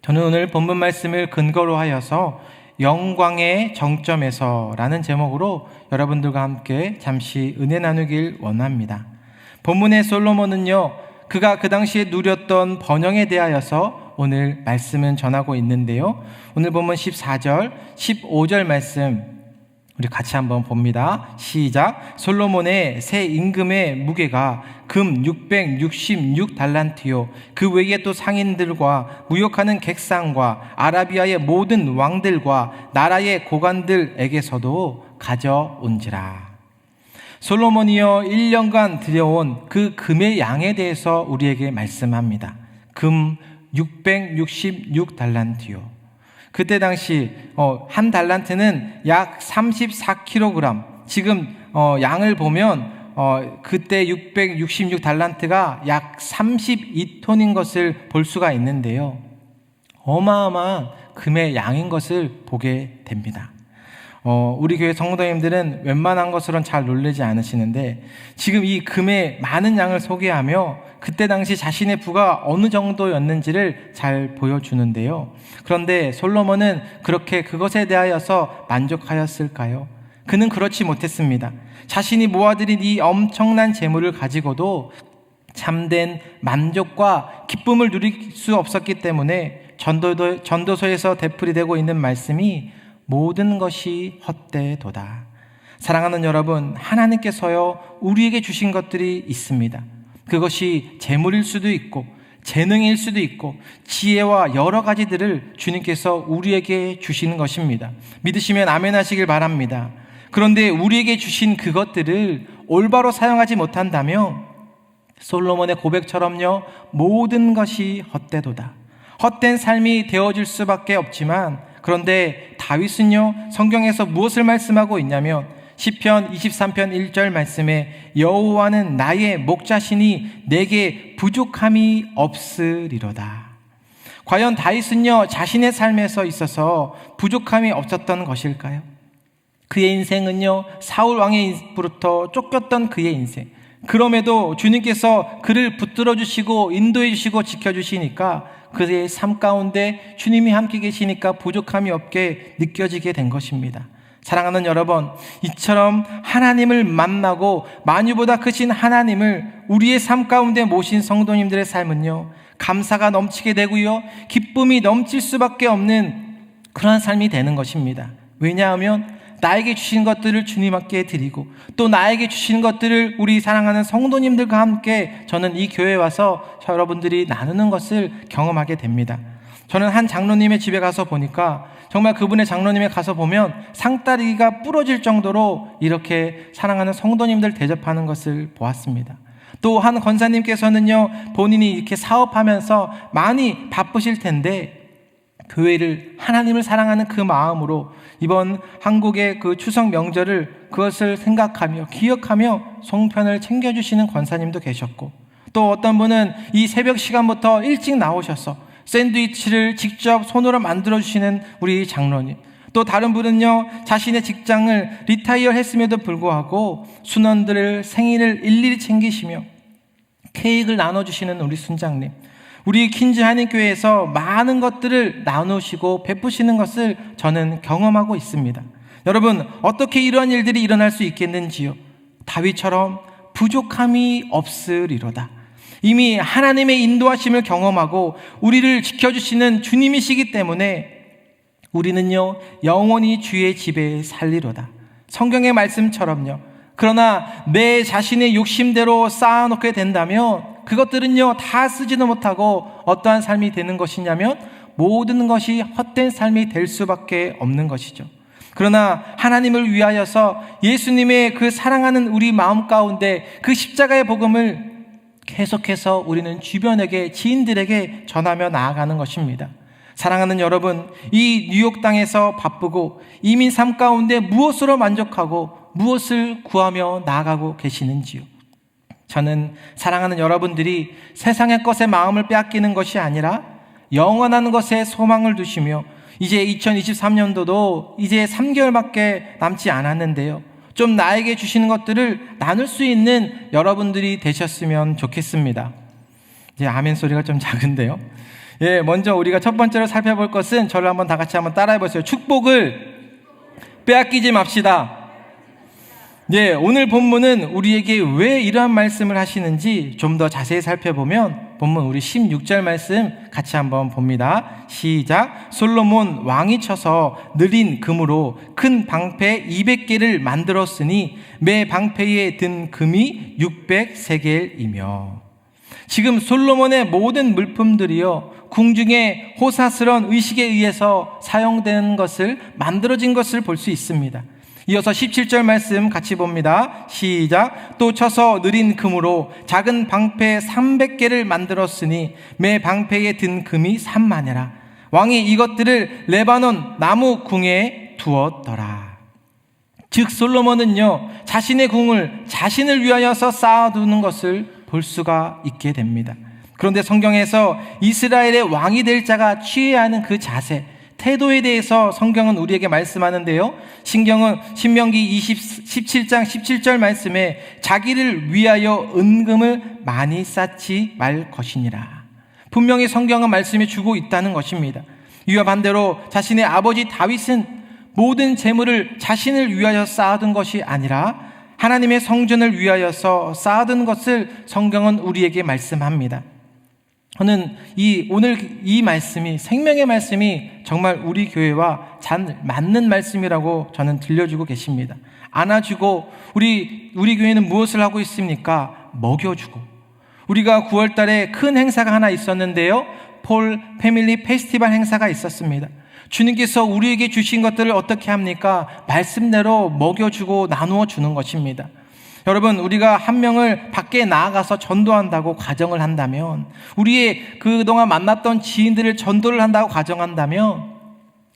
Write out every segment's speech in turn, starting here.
저는 오늘 본문 말씀을 근거로 하여서 영광의 정점에서 라는 제목으로 여러분들과 함께 잠시 은혜 나누길 원합니다. 본문의 솔로몬은요, 그가 그 당시에 누렸던 번영에 대하여서 오늘 말씀은 전하고 있는데요. 오늘 본문 14절, 15절 말씀 우리 같이 한번 봅니다. 시작. 솔로몬의 새 임금의 무게가 금 666달란트요 그 외에 또 상인들과 무역하는 객상과 아라비아의 모든 왕들과 나라의 고관들에게서도 가져온지라. 솔로몬이여 1년간 들여온 그 금의 양에 대해서 우리에게 말씀합니다. 금 666달란트요. 그때 당시 한 달란트는 약 34kg. 지금 양을 보면 그때 666달란트가 약 32톤인 것을 볼 수가 있는데요. 어마어마한 금의 양인 것을 보게 됩니다. 우리 교회 성도님들은 웬만한 것으로는 잘 놀라지 않으시는데 지금 이 금의 많은 양을 소개하며 그때 당시 자신의 부가 어느 정도였는지를 잘 보여주는데요. 그런데 솔로몬은 그렇게 그것에 대하여서 만족하였을까요? 그는 그렇지 못했습니다. 자신이 모아들인 이 엄청난 재물을 가지고도 참된 만족과 기쁨을 누릴 수 없었기 때문에 전도서에서 되풀이되고 있는 말씀이 모든 것이 헛되도다. 사랑하는 여러분, 하나님께서요 우리에게 주신 것들이 있습니다. 그것이 재물일 수도 있고 재능일 수도 있고 지혜와 여러 가지들을 주님께서 우리에게 주시는 것입니다. 믿으시면 아멘 하시길 바랍니다. 그런데 우리에게 주신 그것들을 올바로 사용하지 못한다면 솔로몬의 고백처럼요 모든 것이 헛되도다. 헛된 삶이 되어질 수밖에 없지만 그런데 다윗은요 성경에서 무엇을 말씀하고 있냐면 시편 23편 1절 말씀에 여호와는 나의 목자시니 내게 부족함이 없으리로다. 과연 다윗은요 자신의 삶에서 있어서 부족함이 없었던 것일까요? 그의 인생은요 사울 왕의부터 쫓겼던 그의 인생. 그럼에도 주님께서 그를 붙들어 주시고 인도해 주시고 지켜주시니까 그의 삶 가운데 주님이 함께 계시니까 부족함이 없게 느껴지게 된 것입니다. 사랑하는 여러분, 이처럼 하나님을 만나고 만유보다 크신 하나님을 우리의 삶 가운데 모신 성도님들의 삶은요 감사가 넘치게 되고요 기쁨이 넘칠 수밖에 없는 그러한 삶이 되는 것입니다. 왜냐하면 나에게 주신 것들을 주님께 드리고 또 나에게 주신 것들을 우리 사랑하는 성도님들과 함께 저는 이 교회에 와서 여러분들이 나누는 것을 경험하게 됩니다. 저는 한 장로님의 집에 가서 보니까 정말 그분의 장로님에 가서 보면 상다리가 부러질 정도로 이렇게 사랑하는 성도님들 대접하는 것을 보았습니다. 또 한 권사님께서는요 본인이 이렇게 사업하면서 많이 바쁘실 텐데 교회를 하나님을 사랑하는 그 마음으로 이번 한국의 그 추석 명절을 그것을 생각하며 기억하며 송편을 챙겨주시는 권사님도 계셨고 또 어떤 분은 이 새벽 시간부터 일찍 나오셔서 샌드위치를 직접 손으로 만들어주시는 우리 장로님, 또 다른 분은요 자신의 직장을 리타이어 했음에도 불구하고 순원들을 생일을 일일이 챙기시며 케이크를 나눠주시는 우리 순장님, 우리 퀸즈 한인교회에서 많은 것들을 나누시고 베푸시는 것을 저는 경험하고 있습니다. 여러분, 어떻게 이러한 일들이 일어날 수 있겠는지요? 다윗처럼 부족함이 없으리로다. 이미 하나님의 인도하심을 경험하고 우리를 지켜주시는 주님이시기 때문에 우리는요 영원히 주의 집에 살리로다. 성경의 말씀처럼요. 그러나 내 자신의 욕심대로 쌓아놓게 된다면 그것들은요 다 쓰지도 못하고 어떠한 삶이 되는 것이냐면 모든 것이 헛된 삶이 될 수밖에 없는 것이죠. 그러나 하나님을 위하여서 예수님의 그 사랑하는 우리 마음 가운데 그 십자가의 복음을 계속해서 우리는 주변에게 지인들에게 전하며 나아가는 것입니다. 사랑하는 여러분, 이 뉴욕 땅에서 바쁘고 이민 삶 가운데 무엇으로 만족하고 무엇을 구하며 나아가고 계시는지요? 저는 사랑하는 여러분들이 세상의 것에 마음을 빼앗기는 것이 아니라 영원한 것에 소망을 두시며 이제 2023년도도 이제 3개월밖에 남지 않았는데요. 좀 나에게 주시는 것들을 나눌 수 있는 여러분들이 되셨으면 좋겠습니다. 이제 아멘 소리가 좀 작은데요. 예, 먼저 우리가 첫 번째로 살펴볼 것은 저를 한번 다 같이 한번 따라해 보세요. 축복을 빼앗기지 맙시다. 예, 오늘 본문은 우리에게 왜 이러한 말씀을 하시는지 좀 더 자세히 살펴보면 본문 우리 16절 말씀 같이 한번 봅니다. 시작. 솔로몬 왕이 쳐서 느린 금으로 큰 방패 200개를 만들었으니 매 방패에 든 금이 600세겔이며. 지금 솔로몬의 모든 물품들이요, 궁중의 호사스러운 의식에 의해서 사용된 것을, 만들어진 것을 볼 수 있습니다. 이어서 17절 말씀 같이 봅니다. 시작. 또 쳐서 느린 금으로 작은 방패 300개를 만들었으니 매 방패에 든 금이 3만여라. 왕이 이것들을 레바논 나무 궁에 두었더라. 즉 솔로몬은요, 자신의 궁을 자신을 위하여서 쌓아두는 것을 볼 수가 있게 됩니다. 그런데 성경에서 이스라엘의 왕이 될 자가 취해야 하는 그 자세, 태도에 대해서 성경은 우리에게 말씀하는데요. 신명기 17장 17절 말씀에 자기를 위하여 은금을 많이 쌓지 말 것이니라. 분명히 성경은 말씀해 주고 있다는 것입니다. 이와 반대로 자신의 아버지 다윗은 모든 재물을 자신을 위하여 쌓아둔 것이 아니라 하나님의 성전을 위하여서 쌓아둔 것을 성경은 우리에게 말씀합니다. 저는 오늘 이 말씀이, 생명의 말씀이 정말 우리 교회와 잘 맞는 말씀이라고 저는 들려주고 계십니다. 안아주고, 우리 교회는 무엇을 하고 있습니까? 먹여주고. 우리가 9월 달에 큰 행사가 하나 있었는데요. 폴 패밀리 페스티벌 행사가 있었습니다. 주님께서 우리에게 주신 것들을 어떻게 합니까? 말씀대로 먹여주고 나누어 주는 것입니다. 여러분, 우리가 한 명을 밖에 나아가서 전도한다고 가정을 한다면, 우리의 그동안 만났던 지인들을 전도를 한다고 가정한다면,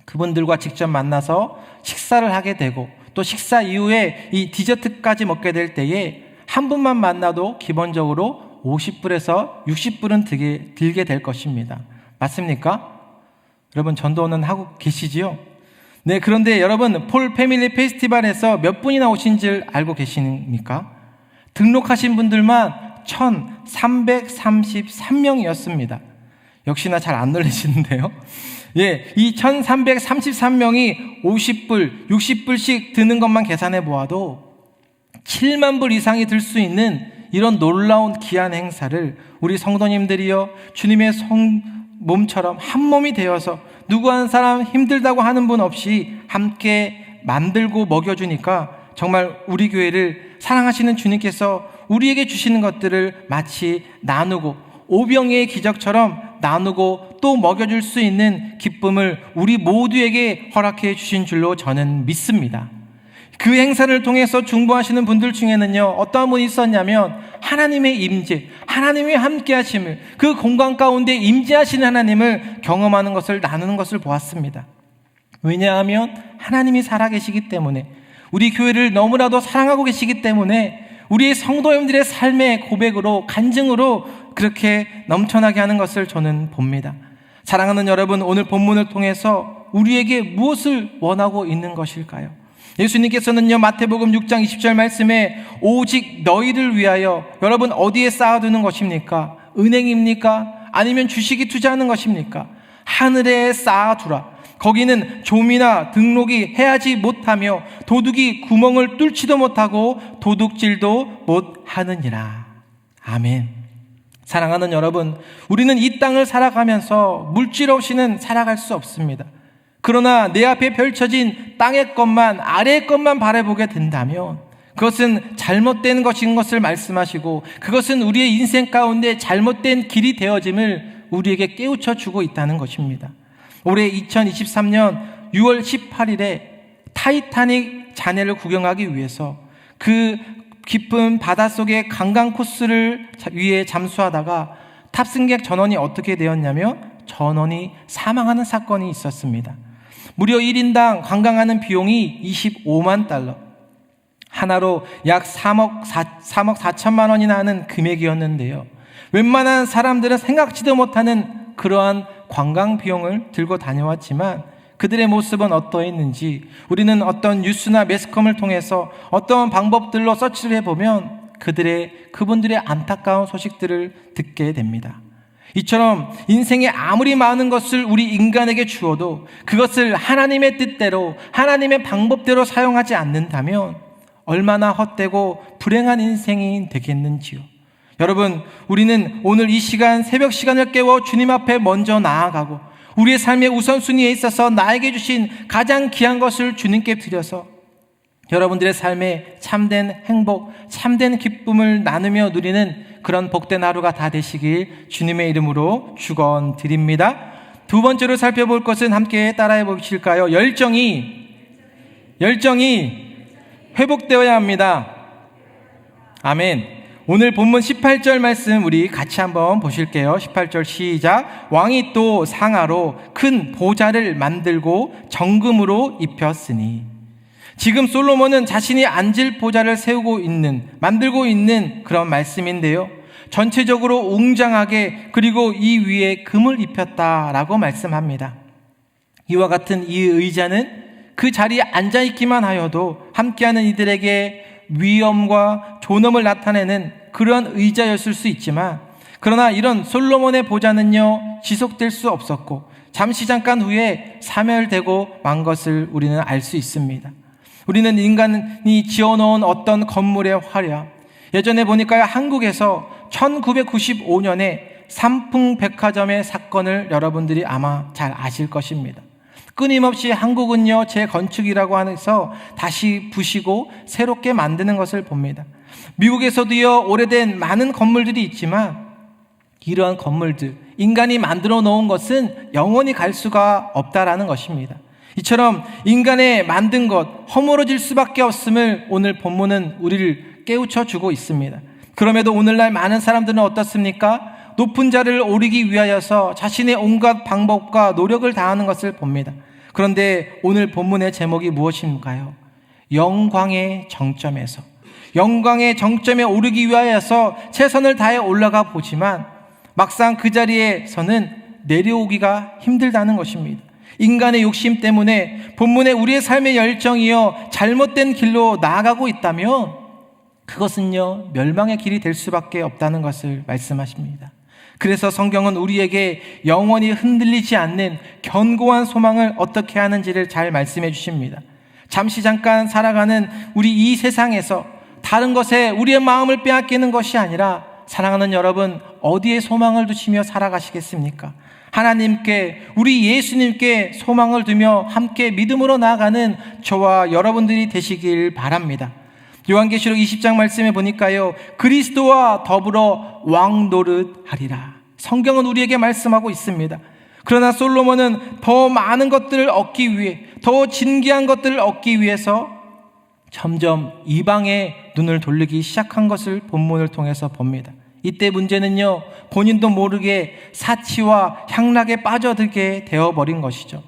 그분들과 직접 만나서 식사를 하게 되고, 또 식사 이후에 이 디저트까지 먹게 될 때에 한 분만 만나도 기본적으로 50불에서 60불은 들게 될 것입니다. 맞습니까? 여러분, 전도는 하고 계시지요? 네, 그런데 여러분, 폴 패밀리 페스티벌에서 몇 분이나 오신 줄 알고 계십니까? 등록하신 분들만 1333명이었습니다. 역시나 잘 안 놀라시는데요. 예, 이 1333명이 50불, 60불씩 드는 것만 계산해 보아도 7만 불 이상이 들 수 있는 이런 놀라운 귀한 행사를 우리 성도님들이요, 주님의 몸처럼 한 몸이 되어서 누구 한 사람 힘들다고 하는 분 없이 함께 만들고 먹여주니까 정말 우리 교회를 사랑하시는 주님께서 우리에게 주시는 것들을 마치 나누고 오병이의 기적처럼 나누고 또 먹여줄 수 있는 기쁨을 우리 모두에게 허락해 주신 줄로 저는 믿습니다. 그 행사를 통해서 중보하시는 분들 중에는요, 어떠한 분이 있었냐면 하나님의 임재, 하나님의 함께 하심을, 그 공간 가운데 임재하시는 하나님을 경험하는 것을, 나누는 것을 보았습니다. 왜냐하면 하나님이 살아계시기 때문에, 우리 교회를 너무나도 사랑하고 계시기 때문에 우리의 성도님들의 삶의 고백으로, 간증으로 그렇게 넘쳐나게 하는 것을 저는 봅니다. 사랑하는 여러분, 오늘 본문을 통해서 우리에게 무엇을 원하고 있는 것일까요? 예수님께서는요, 마태복음 6장 20절 말씀에 오직 너희를 위하여, 여러분 어디에 쌓아두는 것입니까? 은행입니까? 아니면 주식이 투자하는 것입니까? 하늘에 쌓아두라. 거기는 좀이나 등록이 해하지 못하며 도둑이 구멍을 뚫지도 못하고 도둑질도 못하느니라. 아멘. 사랑하는 여러분, 우리는 이 땅을 살아가면서 물질 없이는 살아갈 수 없습니다. 그러나 내 앞에 펼쳐진 땅의 것만, 아래의 것만 바라보게 된다면 그것은 잘못된 것인 것을 말씀하시고, 그것은 우리의 인생 가운데 잘못된 길이 되어짐을 우리에게 깨우쳐 주고 있다는 것입니다. 올해 2023년 6월 18일에 타이타닉 잔해를 구경하기 위해서 그 깊은 바닷속의 관광 코스를 위에 잠수하다가 탑승객 전원이 어떻게 되었냐면 전원이 사망하는 사건이 있었습니다. 무려 1인당 관광하는 비용이 25만 달러, 하나로 약 3억 4천만 원이나 하는 금액이었는데요. 웬만한 사람들은 생각지도 못하는 그러한 관광 비용을 들고 다녀왔지만 그들의 모습은 어떠했는지 우리는 어떤 뉴스나 매스컴을 통해서 어떤 방법들로 서치를 해보면 그분들의 안타까운 소식들을 듣게 됩니다. 이처럼 인생에 아무리 많은 것을 우리 인간에게 주어도 그것을 하나님의 뜻대로, 하나님의 방법대로 사용하지 않는다면 얼마나 헛되고 불행한 인생이 되겠는지요. 여러분, 우리는 오늘 이 시간, 새벽 시간을 깨워 주님 앞에 먼저 나아가고 우리의 삶의 우선순위에 있어서 나에게 주신 가장 귀한 것을 주님께 드려서 여러분들의 삶에 참된 행복, 참된 기쁨을 나누며 누리는 그런 복된 하루가 다 되시길 주님의 이름으로 축원드립니다. 두 번째로 살펴볼 것은 함께 따라해 보실까요? 열정이 회복되어야 합니다. 아멘. 오늘 본문 18절 말씀 우리 같이 한번 보실게요. 18절 시작. 왕이 또 상아로 큰 보좌를 만들고 정금으로 입혔으니. 지금 솔로몬은 자신이 앉을 보좌를 만들고 있는 그런 말씀인데요. 전체적으로 웅장하게 그리고 이 위에 금을 입혔다라고 말씀합니다. 이와 같은 이 의자는 그 자리에 앉아있기만 하여도 함께하는 이들에게 위엄과 존엄을 나타내는 그런 의자였을 수 있지만, 그러나 이런 솔로몬의 보좌는요 지속될 수 없었고 잠시 잠깐 후에 사멸되고 만 것을 우리는 알 수 있습니다. 우리는 인간이 지어놓은 어떤 건물의 화려, 예전에 보니까요 한국에서 1995년에 삼풍백화점의 사건을 여러분들이 아마 잘 아실 것입니다. 끊임없이 한국은요 재건축이라고 해서 다시 부시고 새롭게 만드는 것을 봅니다. 미국에서도요 오래된 많은 건물들이 있지만 이러한 건물들, 인간이 만들어 놓은 것은 영원히 갈 수가 없다라는 것입니다. 이처럼 인간의 만든 것 허물어질 수밖에 없음을 오늘 본문은 우리를 깨우쳐 주고 있습니다. 그럼에도 오늘날 많은 사람들은 어떻습니까? 높은 자리를 오르기 위하여서 자신의 온갖 방법과 노력을 다하는 것을 봅니다. 그런데 오늘 본문의 제목이 무엇인가요? 영광의 정점에서, 영광의 정점에 오르기 위하여서 최선을 다해 올라가 보지만 막상 그 자리에서는 내려오기가 힘들다는 것입니다. 인간의 욕심 때문에 본문에 우리의 삶의 열정이요 잘못된 길로 나아가고 있다면 그것은요 멸망의 길이 될 수밖에 없다는 것을 말씀하십니다. 그래서 성경은 우리에게 영원히 흔들리지 않는 견고한 소망을 어떻게 하는지를 잘 말씀해 주십니다. 잠시 잠깐 살아가는 우리 이 세상에서 다른 것에 우리의 마음을 빼앗기는 것이 아니라, 사랑하는 여러분, 어디에 소망을 두시며 살아가시겠습니까? 하나님께, 우리 예수님께 소망을 두며 함께 믿음으로 나아가는 저와 여러분들이 되시길 바랍니다. 요한계시록 20장 말씀에 보니까요 그리스도와 더불어 왕노릇하리라, 성경은 우리에게 말씀하고 있습니다. 그러나 솔로몬은 더 많은 것들을 얻기 위해, 더 진귀한 것들을 얻기 위해서 점점 이방에 눈을 돌리기 시작한 것을 본문을 통해서 봅니다. 이때 문제는요 본인도 모르게 사치와 향락에 빠져들게 되어버린 것이죠.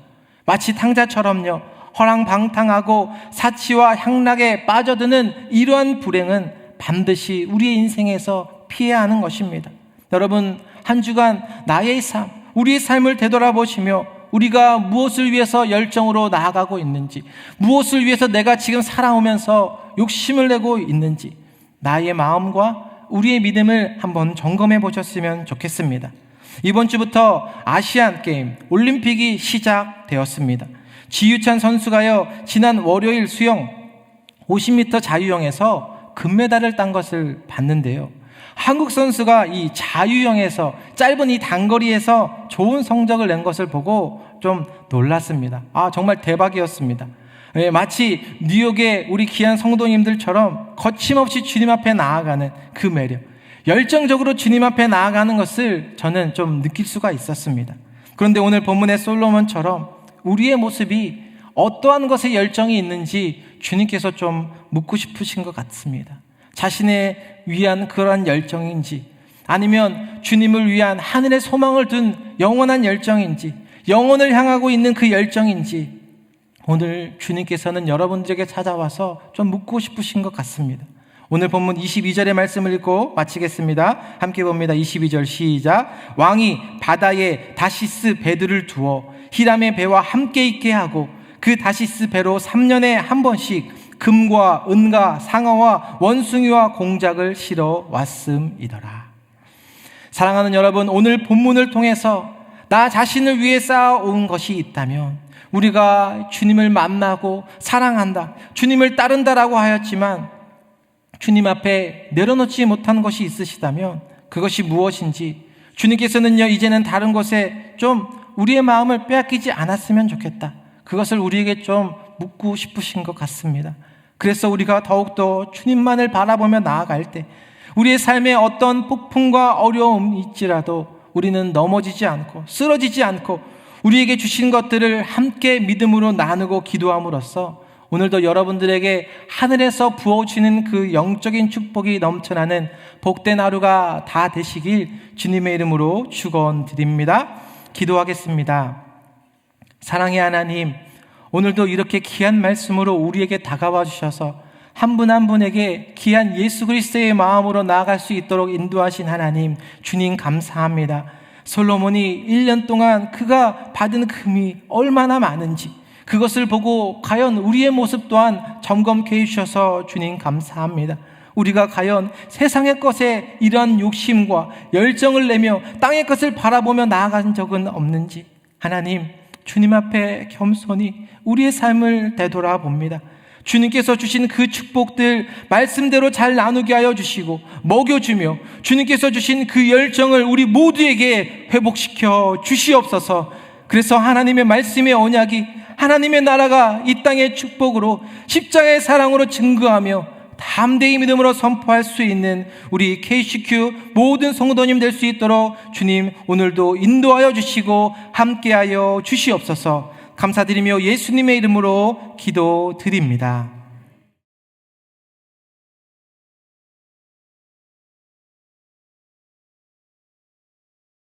마치 탕자처럼요 허랑방탕하고 사치와 향락에 빠져드는 이러한 불행은 반드시 우리의 인생에서 피해야 하는 것입니다. 여러분, 한 주간 나의 삶, 우리의 삶을 되돌아보시며 우리가 무엇을 위해서 열정으로 나아가고 있는지, 무엇을 위해서 내가 지금 살아오면서 욕심을 내고 있는지, 나의 마음과 우리의 믿음을 한번 점검해 보셨으면 좋겠습니다. 이번 주부터 아시안 게임, 올림픽이 시작되었습니다. 지유찬 선수가요 지난 월요일 수영 50m 자유형에서 금메달을 딴 것을 봤는데요, 한국 선수가 이 자유형에서 짧은 이 단거리에서 좋은 성적을 낸 것을 보고 좀 놀랐습니다. 정말 대박이었습니다. 마치 뉴욕의 우리 귀한 성도님들처럼 거침없이 주님 앞에 나아가는 그 매력, 열정적으로 주님 앞에 나아가는 것을 저는 좀 느낄 수가 있었습니다. 그런데 오늘 본문의 솔로몬처럼 우리의 모습이 어떠한 것에 열정이 있는지 주님께서 좀 묻고 싶으신 것 같습니다. 자신의 위한 그러한 열정인지, 아니면 주님을 위한 하늘의 소망을 둔 영원한 열정인지, 영혼을 향하고 있는 그 열정인지, 오늘 주님께서는 여러분들에게 찾아와서 좀 묻고 싶으신 것 같습니다. 오늘 본문 22절의 말씀을 읽고 마치겠습니다. 함께 봅니다. 22절 시작. 왕이 바다에 다시스 배들을 두어 히람의 배와 함께 있게 하고 그 다시스 배로 3년에 한 번씩 금과 은과 상어와 원숭이와 공작을 실어 왔음이더라. 사랑하는 여러분, 오늘 본문을 통해서 나 자신을 위해 쌓아온 것이 있다면, 우리가 주님을 만나고 사랑한다, 주님을 따른다라고 하였지만 주님 앞에 내려놓지 못한 것이 있으시다면 그것이 무엇인지, 주님께서는요, 이제는 다른 것에 좀 우리의 마음을 빼앗기지 않았으면 좋겠다, 그것을 우리에게 좀 묻고 싶으신 것 같습니다. 그래서 우리가 더욱더 주님만을 바라보며 나아갈 때 우리의 삶에 어떤 폭풍과 어려움이 있지라도 우리는 넘어지지 않고 쓰러지지 않고 우리에게 주신 것들을 함께 믿음으로 나누고 기도함으로써 오늘도 여러분들에게 하늘에서 부어주는 그 영적인 축복이 넘쳐나는 복된 하루가 다 되시길 주님의 이름으로 축원드립니다. 기도하겠습니다. 사랑의 하나님, 오늘도 이렇게 귀한 말씀으로 우리에게 다가와 주셔서 한 분 한 분에게 귀한 예수 그리스도의 마음으로 나아갈 수 있도록 인도하신 하나님, 주님 감사합니다. 솔로몬이 1년 동안 그가 받은 금이 얼마나 많은지 그것을 보고 과연 우리의 모습 또한 점검케 해주셔서 주님 감사합니다. 우리가 과연 세상의 것에 이런 욕심과 열정을 내며 땅의 것을 바라보며 나아간 적은 없는지, 하나님, 주님 앞에 겸손히 우리의 삶을 되돌아봅니다. 주님께서 주신 그 축복들 말씀대로 잘 나누게 하여 주시고 먹여주며 주님께서 주신 그 열정을 우리 모두에게 회복시켜 주시옵소서. 그래서 하나님의 말씀의 언약이, 하나님의 나라가 이 땅의 축복으로 십자가의 사랑으로 증거하며 담대히 믿음으로 선포할 수 있는 우리 KCQ 모든 성도님 될 수 있도록 주님 오늘도 인도하여 주시고 함께하여 주시옵소서. 감사드리며 예수님의 이름으로 기도드립니다.